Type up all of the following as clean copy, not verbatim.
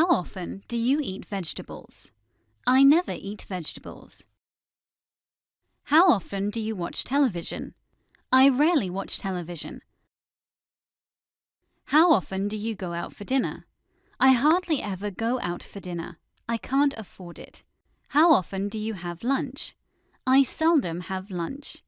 How often do you eat vegetables? I never eat vegetables. How often do you watch television? I rarely watch television. How often do you go out for dinner? I hardly ever go out for dinner. I can't afford it. How often do you have lunch? I seldom have lunch.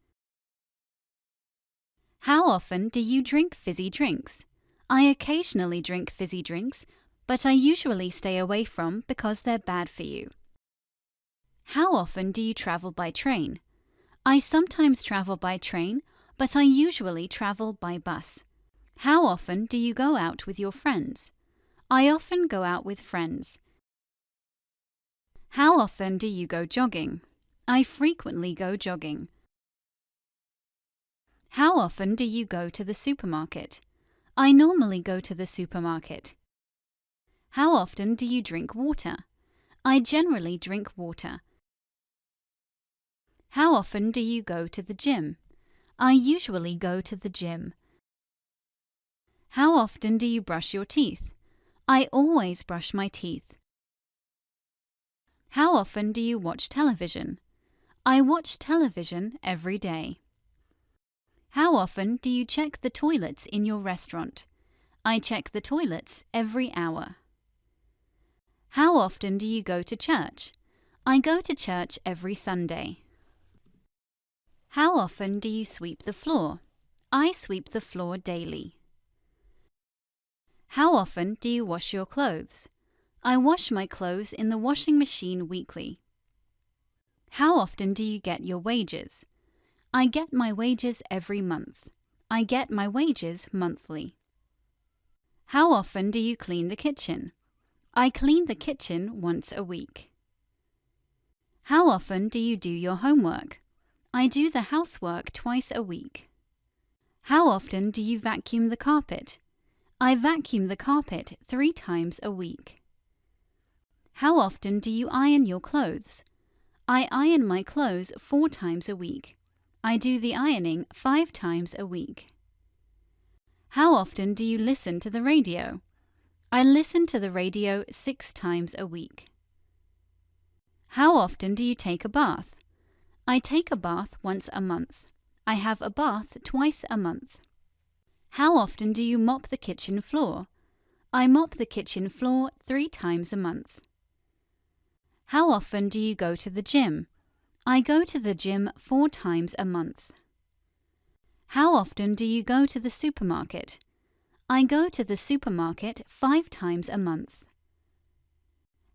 How often do you drink fizzy drinks? I occasionally drink fizzy drinks, but I usually stay away from because they're bad for you. How often do you travel by train? I sometimes travel by train, but I usually travel by bus. How often do you go out with your friends? I often go out with friends. How often do you go jogging? I frequently go jogging. How often do you go to the supermarket? I normally go to the supermarket. How often do you drink water? I generally drink water. How often do you go to the gym? I usually go to the gym. How often do you brush your teeth? I always brush my teeth. How often do you watch television? I watch television every day. How often do you check the toilets in your restaurant? I check the toilets every hour. How often do you go to church? I go to church every Sunday. How often do you sweep the floor? I sweep the floor daily. How often do you wash your clothes? I wash my clothes in the washing machine weekly. How often do you get your wages? I get my wages every month. I get my wages monthly. How often do you clean the kitchen? I clean the kitchen once a week. How often do you do your homework? I do the housework twice a week. How often do you vacuum the carpet? I vacuum the carpet 3 times a week. How often do you iron your clothes? I iron my clothes 4 times a week. I do the ironing 5 times a week. How often do you listen to the radio? I listen to the radio 6 times a week. How often do you take a bath? I take a bath once a month. I have a bath twice a month. How often do you mop the kitchen floor? I mop the kitchen floor 3 times a month. How often do you go to the gym? I go to the gym 4 times a month. How often do you go to the supermarket? I go to the supermarket 5 times a month.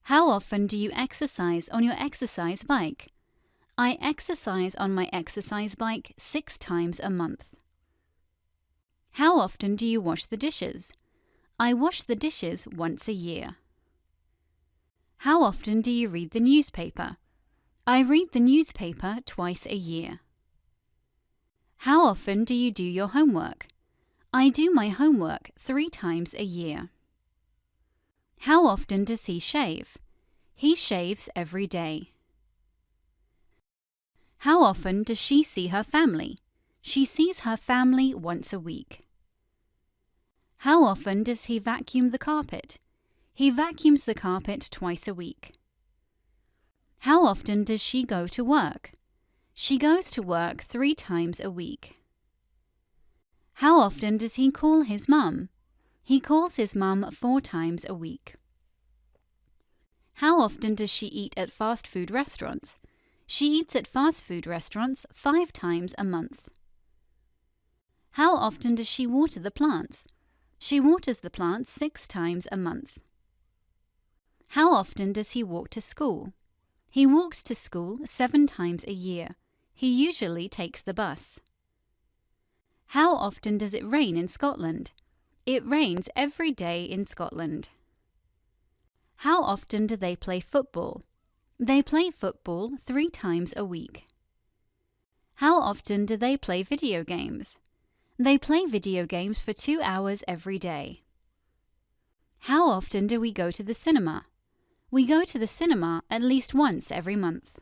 How often do you exercise on your exercise bike? I exercise on my exercise bike 6 times a month. How often do you wash the dishes? I wash the dishes once a year. How often do you read the newspaper? I read the newspaper twice a year. How often do you do your homework? I do my homework 3 times a year. How often does he shave? He shaves every day. How often does she see her family? She sees her family once a week. How often does he vacuum the carpet? He vacuums the carpet twice a week. How often does she go to work? She goes to work 3 times a week. How often does he call his mum? He calls his mum 4 times a week. How often does she eat at fast food restaurants? She eats at fast food restaurants 5 times a month. How often does she water the plants? She waters the plants 6 times a month. How often does he walk to school? He walks to school 7 times a year. He usually takes the bus. How often does it rain in Scotland? It rains every day in Scotland. How often do they play football? They play football 3 times a week. How often do they play video games? They play video games for 2 hours every day. How often do we go to the cinema? We go to the cinema at least once every month.